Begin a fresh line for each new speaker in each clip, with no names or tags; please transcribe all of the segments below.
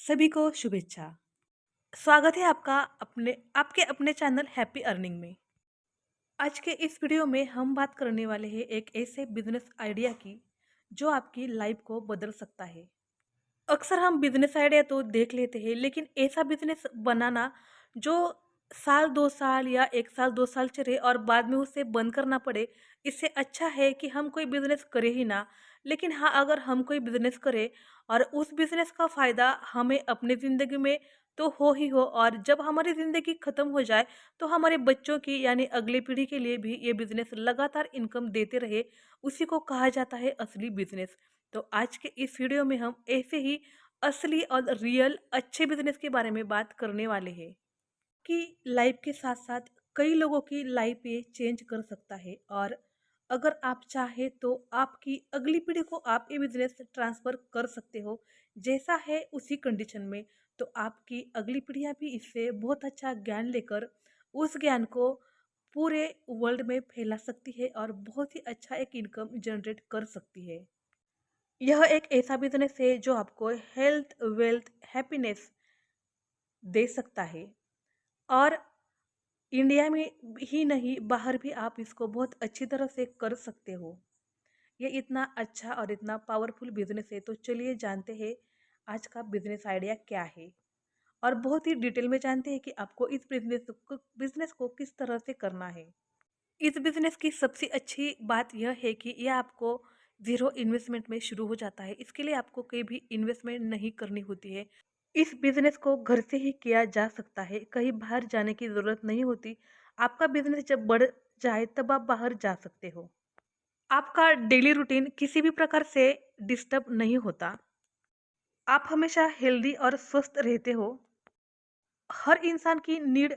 सभी को शुभेच्छा। स्वागत है आपका आपके अपने चैनल हैप्पी अर्निंग में। आज के इस वीडियो में हम बात करने वाले हैं एक ऐसे बिजनेस आइडिया की जो आपकी लाइफ को बदल सकता है। अक्सर हम बिजनेस आइडिया तो देख लेते हैं, लेकिन ऐसा बिजनेस बनाना जो साल 2 साल या 1 साल 2 साल चले और बाद में उसे बंद करना पड़े, इससे अच्छा है कि हम कोई बिजनेस करें ही ना। लेकिन हाँ, अगर हम कोई बिजनेस करें और उस बिजनेस का फ़ायदा हमें अपनी ज़िंदगी में तो हो ही हो, और जब हमारी ज़िंदगी ख़त्म हो जाए तो हमारे बच्चों की यानी अगली पीढ़ी के लिए भी ये बिजनेस लगातार इनकम देते रहे, उसी को कहा जाता है असली बिजनेस। तो आज के इस वीडियो में हम ऐसे ही असली और रियल अच्छे बिजनेस के बारे में बात करने वाले हैं कि लाइफ के साथ साथ कई लोगों की लाइफ ये चेंज कर सकता है। और अगर आप चाहे तो आपकी अगली पीढ़ी को आप ये बिजनेस ट्रांसफर कर सकते हो, जैसा है उसी कंडीशन में। तो आपकी अगली पीढ़ियां भी इससे बहुत अच्छा ज्ञान लेकर उस ज्ञान को पूरे वर्ल्ड में फैला सकती है और बहुत ही अच्छा एक इनकम जनरेट कर सकती है। यह एक ऐसा बिज़नेस है जो आपको हेल्थ, वेल्थ, हैप्पीनेस दे सकता है, और इंडिया में ही नहीं, बाहर भी आप इसको बहुत अच्छी तरह से कर सकते हो। ये इतना अच्छा और इतना पावरफुल बिज़नेस है, तो चलिए जानते हैं आज का बिज़नेस आइडिया क्या है, और बहुत ही डिटेल में जानते हैं कि आपको इस बिज़नेस को किस तरह से करना है। इस बिज़नेस की सबसे अच्छी बात यह है कि यह आपको ज़ीरो इन्वेस्टमेंट में शुरू हो जाता है। इसके लिए आपको कोई भी इन्वेस्टमेंट नहीं करनी होती है। इस बिज़नेस को घर से ही किया जा सकता है, कहीं बाहर जाने की ज़रूरत नहीं होती। आपका बिज़नेस जब बढ़ जाए तब आप बाहर जा सकते हो। आपका डेली रूटीन किसी भी प्रकार से डिस्टर्ब नहीं होता। आप हमेशा हेल्दी और स्वस्थ रहते हो। हर इंसान की नीड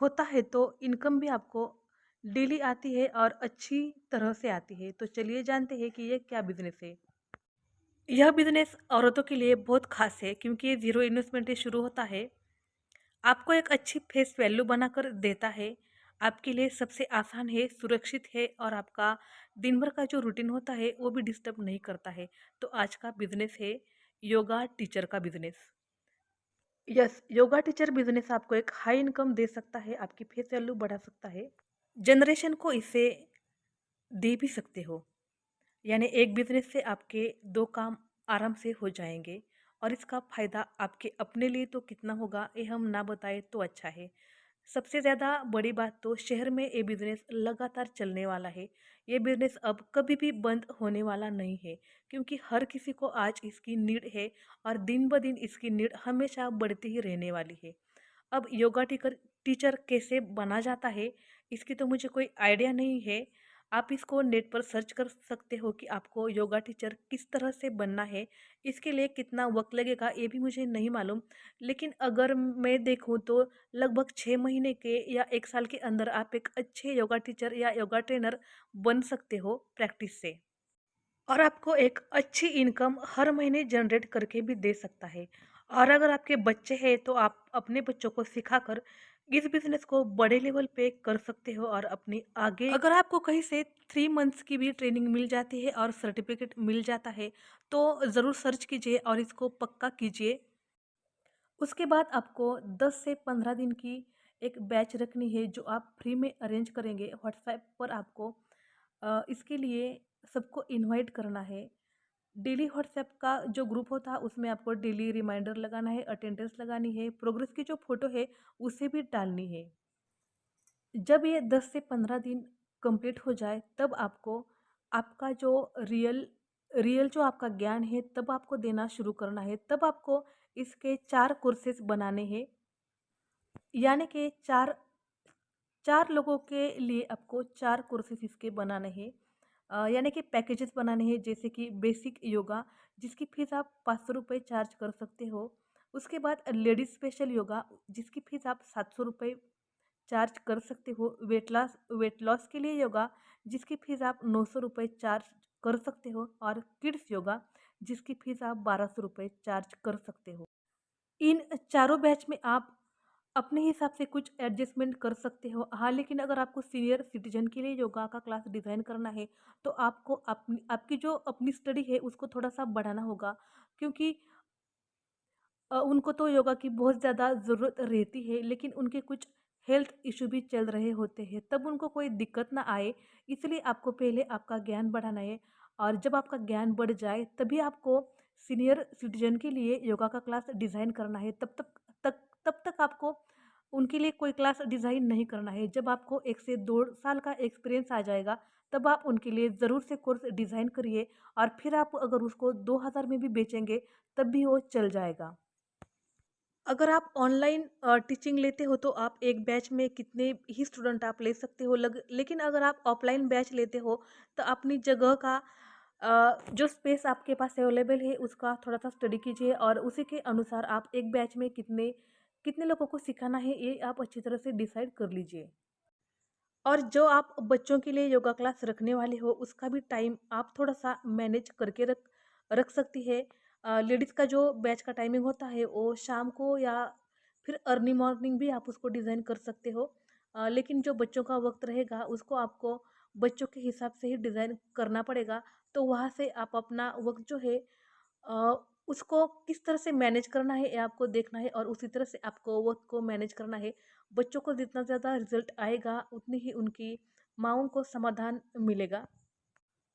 होता है, तो इनकम भी आपको डेली आती है और अच्छी तरह से आती है। तो चलिए जानते हैं कि ये क्या बिजनेस है। यह बिजनेस औरतों के लिए बहुत खास है क्योंकि ये जीरो इन्वेस्टमेंट से शुरू होता है, आपको एक अच्छी फेस वैल्यू बनाकर देता है, आपके लिए सबसे आसान है, सुरक्षित है, और आपका दिन भर का जो रूटीन होता है वो भी डिस्टर्ब नहीं करता है। तो आज का बिजनेस है योगा टीचर का business. Yes, yoga teacher business आपको एक हाई इनकम दे सकता है, आपकी फेस वैल्यू बढ़ा सकता है, जनरेशन को इससे दे भी सकते हो। यानी एक बिजनेस से आपके दो काम आराम से हो जाएंगे, और इसका फायदा आपके अपने लिए तो कितना होगा ये हम ना बताए तो अच्छा है। सबसे ज़्यादा बड़ी बात तो शहर में ये बिजनेस लगातार चलने वाला है। ये बिजनेस अब कभी भी बंद होने वाला नहीं है, क्योंकि हर किसी को आज इसकी नीड है, और दिन ब दिन इसकी नीड हमेशा बढ़ती ही रहने वाली है। अब योगा टीकर टीचर कैसे बना जाता है, इसकी तो मुझे कोई आइडिया नहीं है। आप इसको नेट पर सर्च कर सकते हो कि आपको योगा टीचर किस तरह से बनना है, इसके लिए कितना वक्त लगेगा ये भी मुझे नहीं मालूम। लेकिन अगर मैं देखूँ तो लगभग 6 महीने के या 1 साल के अंदर आप एक अच्छे योगा टीचर या योगा ट्रेनर बन सकते हो प्रैक्टिस से। और आपको एक अच्छी इनकम हर महीने जनरेट करके भी दे सकता है। और अगर आपके बच्चे हैं तो आप अपने बच्चों को सिखाकर इस बिजनेस को बड़े लेवल पे कर सकते हो, और अपनी आगे अगर आपको कहीं से 3 मंथ्स की भी ट्रेनिंग मिल जाती है और सर्टिफिकेट मिल जाता है, तो ज़रूर सर्च कीजिए और इसको पक्का कीजिए। उसके बाद आपको 10 से 15 दिन की एक बैच रखनी है जो आप फ्री में अरेंज करेंगे। व्हाट्सएप पर आपको इसके लिए सबको इनवाइट करना है। डेली व्हाट्सएप का जो ग्रुप होता है उसमें आपको डेली रिमाइंडर लगाना है, अटेंडेंस लगानी है, प्रोग्रेस की जो फ़ोटो है उसे भी डालनी है। जब ये 10 से 15 दिन कंप्लीट हो जाए तब आपको आपका जो रियल रियल जो आपका ज्ञान है तब आपको देना शुरू करना है। तब आपको इसके 4 कोर्सेज़ बनाने हैं, यानी कि 4 लोगों के लिए आपको 4 कोर्सेज़ इसके बनाने हैं। यानी कि पैकेजेस बनाने हैं, जैसे कि बेसिक योगा जिसकी फ़ीस आप ₹500 चार्ज कर सकते हो। उसके बाद लेडीज़ स्पेशल योगा जिसकी फ़ीस आप ₹700 चार्ज कर सकते हो। वेट लॉस के लिए योगा जिसकी फ़ीस आप ₹900 चार्ज कर सकते हो, और किड्स योगा जिसकी फ़ीस आप ₹1200 चार्ज कर सकते हो। इन चारों बैच में आप अपने हिसाब से कुछ एडजस्टमेंट कर सकते हो। हाँ, लेकिन अगर आपको सीनियर सिटीजन के लिए योगा का क्लास डिज़ाइन करना है तो आपको अपनी आपकी जो अपनी स्टडी है उसको थोड़ा-सा बढ़ाना होगा, क्योंकि उनको तो योगा की बहुत ज़्यादा ज़रूरत रहती है, लेकिन उनके कुछ हेल्थ इश्यू भी चल रहे होते हैं, तब उनको कोई दिक्कत ना आए, इसलिए आपको पहले आपका ज्ञान बढ़ाना है। और जब आपका ज्ञान बढ़ जाए, तभी आपको सीनियर सिटीजन के लिए योगा का क्लास डिज़ाइन करना है। तब तक आपको उनके लिए कोई क्लास डिज़ाइन नहीं करना है। जब आपको 1 से 2 साल का एक्सपीरियंस आ जाएगा, तब आप उनके लिए ज़रूर से कोर्स डिज़ाइन करिए, और फिर आप अगर उसको 2000 में भी बेचेंगे, तब भी वो चल जाएगा। अगर आप ऑनलाइन टीचिंग लेते हो, तो आप एक बैच में कितने ही स्टूडेंट आप ले सकते हो, लेकिन अगर आप ऑफलाइन बैच लेते हो, तो अपनी जगह का जो स्पेस आपके पास अवेलेबल है उसका थोड़ा सा स्टडी कीजिए, और उसी के अनुसार आप एक बैच में कितने कितने लोगों को सिखाना है, ये आप अच्छी तरह से डिसाइड कर लीजिए। और जो आप बच्चों के लिए योगा क्लास रखने वाले हो, उसका भी टाइम आप थोड़ा-सा मैनेज करके रख रख सकती है। लेडीज़ का जो बैच का टाइमिंग होता है, वो शाम को या फिर अर्ली मॉर्निंग भी आप उसको डिज़ाइन कर सकते हो। लेकिन जो बच्चों का वक़्त रहेगा, उसको आपको बच्चों के हिसाब से ही डिज़ाइन करना पड़ेगा। तो वहाँ से आप अपना वक़्त जो है अ, उसको किस तरह से मैनेज करना है, ये आपको देखना है, और उसी तरह से आपको वक़्त को मैनेज करना है। बच्चों को जितना ज़्यादा रिज़ल्ट आएगा, उतनी ही उनकी माँगों को समाधान मिलेगा।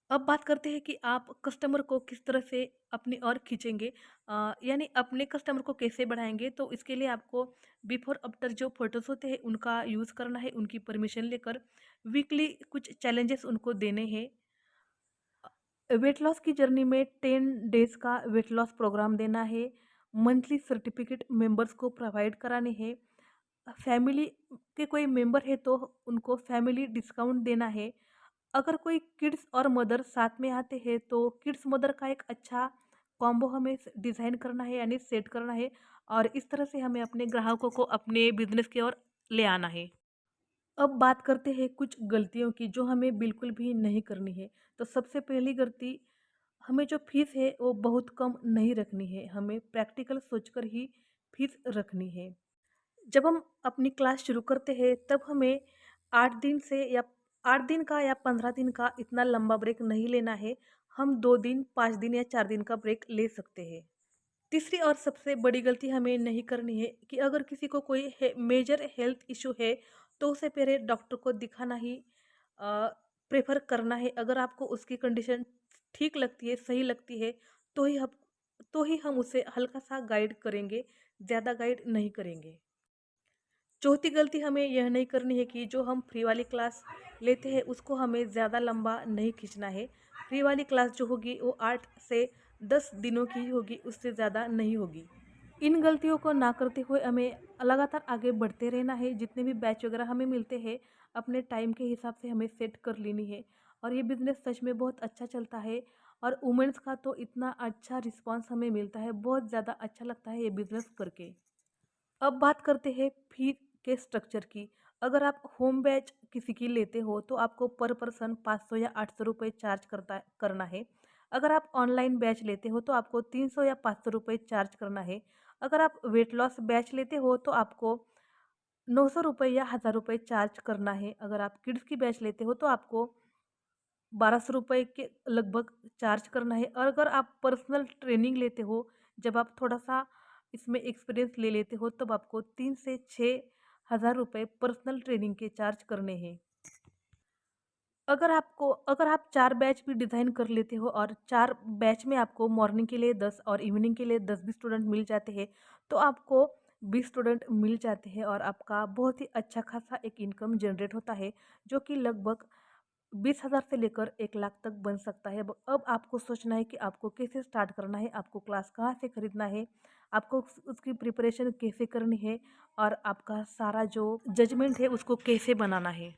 अब बात करते हैं कि आप कस्टमर को किस तरह से अपनी ओर खींचेंगे, यानी अपने कस्टमर को कैसे बढ़ाएँगे। तो इसके लिए आपको बिफ़ोर आफ्टर जो फ़ोटोज़ होते हैं, उनका यूज़ करना है, उनकी परमिशन लेकर वीकली कुछ चैलेंजेस उनको देने हैं। वेट लॉस की जर्नी में 10 डेज़ का वेट लॉस प्रोग्राम देना है, मंथली सर्टिफिकेट मेंबर्स को प्रोवाइड कराने हैं, फैमिली के कोई मेंबर है तो उनको फैमिली डिस्काउंट देना है। अगर कोई किड्स और मदर साथ में आते हैं, तो किड्स मदर का एक अच्छा कॉम्बो हमें डिज़ाइन करना है, यानी सेट करना है, और इस तरह से हमें अपने ग्राहकों को अपने बिजनेस की ओर ले आना है। अब बात करते हैं कुछ गलतियों की, जो हमें बिल्कुल भी नहीं करनी है। तो सबसे पहली गलती, हमें जो फीस है वो बहुत कम नहीं रखनी है, हमें प्रैक्टिकल सोचकर ही फीस रखनी है। जब हम अपनी क्लास शुरू करते हैं, तब हमें 8 दिन से या 8 दिन का या 15 दिन का इतना लंबा ब्रेक नहीं लेना है। हम 2 दिन, 5 दिन या 4 दिन का ब्रेक ले सकते हैं। तीसरी और सबसे बड़ी गलती हमें नहीं करनी है कि अगर किसी को कोई मेजर हेल्थ इशू है, तो उसे पहले डॉक्टर को दिखाना ही प्रेफर करना है। अगर आपको उसकी कंडीशन ठीक लगती है, सही लगती है, तो ही हम उसे हल्का सा गाइड करेंगे, ज़्यादा गाइड नहीं करेंगे। चौथी गलती हमें यह नहीं करनी है कि जो हम फ्री वाली क्लास लेते हैं, उसको हमें ज़्यादा लंबा नहीं खींचना है। फ्री वाली क्लास जो होगी वो 8 से 10 दिनों की ही होगी, उससे ज़्यादा नहीं होगी। इन गलतियों को ना करते हुए हमें लगातार आगे बढ़ते रहना है। जितने भी बैच वगैरह हमें मिलते हैं, अपने टाइम के हिसाब से हमें सेट कर लेनी है, और ये बिज़नेस सच में बहुत अच्छा चलता है। और वुमेन्स का तो इतना अच्छा रिस्पॉन्स हमें मिलता है, बहुत ज़्यादा अच्छा लगता है ये बिज़नेस करके। अब बात करते हैं फी के स्ट्रक्चर की। अगर आप होम बैच किसी की लेते हो, तो आपको पर पर्सन 500 या 800 रुपये चार्ज करना है। अगर आप ऑनलाइन बैच लेते हो, तो आपको 300 या 500 रुपये चार्ज करना है। अगर आप वेट लॉस बैच लेते हो, तो आपको 900 रुपये या 1000 रुपये चार्ज करना है। अगर आप किड्स की बैच लेते हो, तो आपको 1200 रुपये के लगभग चार्ज करना है। और अगर आप पर्सनल ट्रेनिंग लेते हो, जब आप थोड़ा-सा इसमें एक्सपीरियंस ले लेते हो, तब आपको 3 से 6,000 रुपये पर्सनल ट्रेनिंग के चार्ज करने हैं। अगर आप 4 बैच भी डिज़ाइन कर लेते हो, और 4 बैच में आपको मॉर्निंग के लिए 10 और इवनिंग के लिए 10 भी स्टूडेंट मिल जाते हैं, तो आपको 20 स्टूडेंट मिल जाते हैं, और आपका बहुत ही अच्छा खासा एक इनकम जनरेट होता है, जो कि लगभग 20,000 से लेकर 1 लाख तक बन सकता है। अब आपको सोचना है कि आपको कैसे स्टार्ट करना है, आपको क्लास कहाँ से खरीदना है, आपको उसकी प्रिपरेशन कैसे करनी है, और आपका सारा जो जजमेंट है उसको कैसे बनाना है।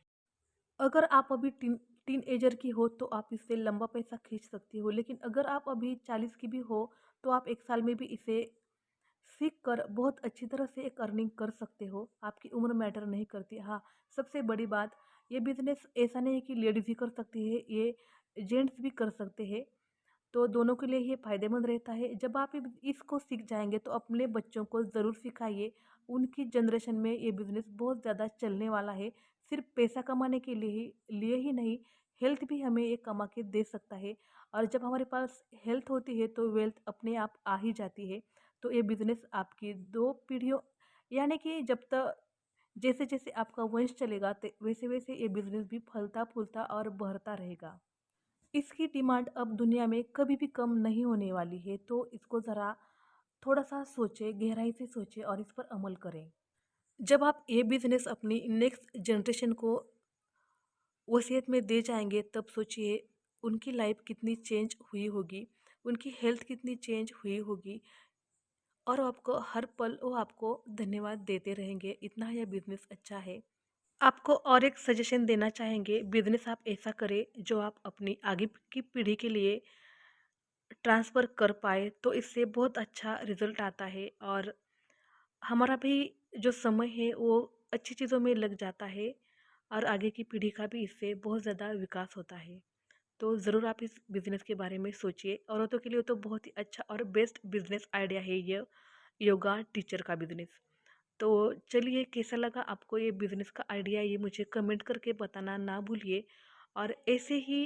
अगर आप अभी टीनएजर की हो, तो आप इससे लंबा पैसा खींच सकती हो, लेकिन अगर आप अभी 40 की भी हो, तो आप 1 साल में भी इसे सीख कर बहुत अच्छी तरह से एक अर्निंग कर सकते हो। आपकी उम्र मैटर नहीं करती। हाँ, सबसे बड़ी बात, ये बिज़नेस ऐसा नहीं है कि लेडीज़ ही कर सकती है, ये जेंट्स भी कर सकते हैं। तो दोनों के लिए ये फ़ायदेमंद रहता है। जब आप इसको सीख जाएँगे, तो अपने बच्चों को ज़रूर सिखाइए। उनकी जनरेशन में ये बिज़नेस बहुत ज़्यादा चलने वाला है। सिर्फ़ पैसा कमाने के लिए ही नहीं, हेल्थ भी हमें ये कमा के दे सकता है। और जब हमारे पास हेल्थ होती है, तो वेल्थ अपने आप आ ही जाती है। तो ये बिज़नेस आपकी 2 पीढ़ियों, यानी कि जब तक जैसे-जैसे आपका वंश चलेगा ते वैसे-वैसे ये बिज़नेस भी फलता-फूलता और बढ़ता रहेगा। इसकी डिमांड अब दुनिया में कभी भी कम नहीं होने वाली है, तो इसको ज़रा थोड़ा-सा सोचें, गहराई से सोचें और इस पर अमल करें। जब आप ये बिज़नेस अपनी नेक्स्ट जनरेशन को वसीयत में दे जाएँगे, तब सोचिए उनकी लाइफ़ कितनी चेंज हुई होगी, उनकी हेल्थ कितनी चेंज हुई होगी और आपको हर पल वो आपको धन्यवाद देते रहेंगे, इतना यह बिज़नेस अच्छा है। आपको और एक सजेशन देना चाहेंगे, बिज़नेस आप ऐसा करें जो आप अपनी आगे की पीढ़ी के लिए ट्रांसफ़र कर पाएँ, तो इससे बहुत अच्छा रिज़ल्ट आता है और हमारा भी जो समय है वो अच्छी चीज़ों में लग जाता है और आगे की पीढ़ी का भी इससे बहुत ज़्यादा विकास होता है। तो ज़रूर आप इस बिज़नेस के बारे में सोचिए। औरतों के लिए तो बहुत ही अच्छा और बेस्ट बिज़नेस आइडिया है ये योगा टीचर का बिज़नेस। तो चलिए, कैसा लगा आपको ये बिज़नेस का आइडिया, ये मुझे कमेंट करके बताना ना भूलिए और ऐसे ही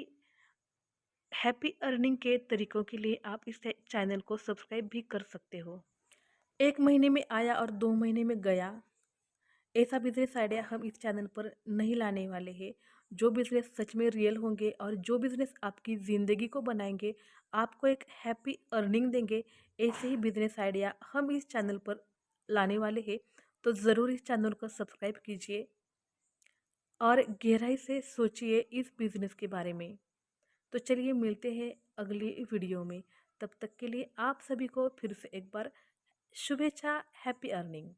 हैप्पी अर्निंग के तरीकों के लिए आप इस चैनल को सब्सक्राइब भी कर सकते हो। 1 महीने में आया और 2 महीने में गया, ऐसा बिज़नेस आइडिया हम इस चैनल पर नहीं लाने वाले हैं। जो बिज़नेस सच में रियल होंगे और जो बिज़नेस आपकी ज़िंदगी को बनाएँगे, आपको एक हैप्पी अर्निंग देंगे, ऐसे ही बिज़नेस आइडिया हम इस चैनल पर लाने वाले हैं। तो ज़रूर इस चैनल को सब्सक्राइब कीजिए और गहराई से सोचिए इस बिज़नेस के बारे में। तो चलिए, मिलते हैं अगली वीडियो में। तब तक के लिए आप सभी को फिर से एक बार शुभेच्छा, हैप्पी अर्निंग।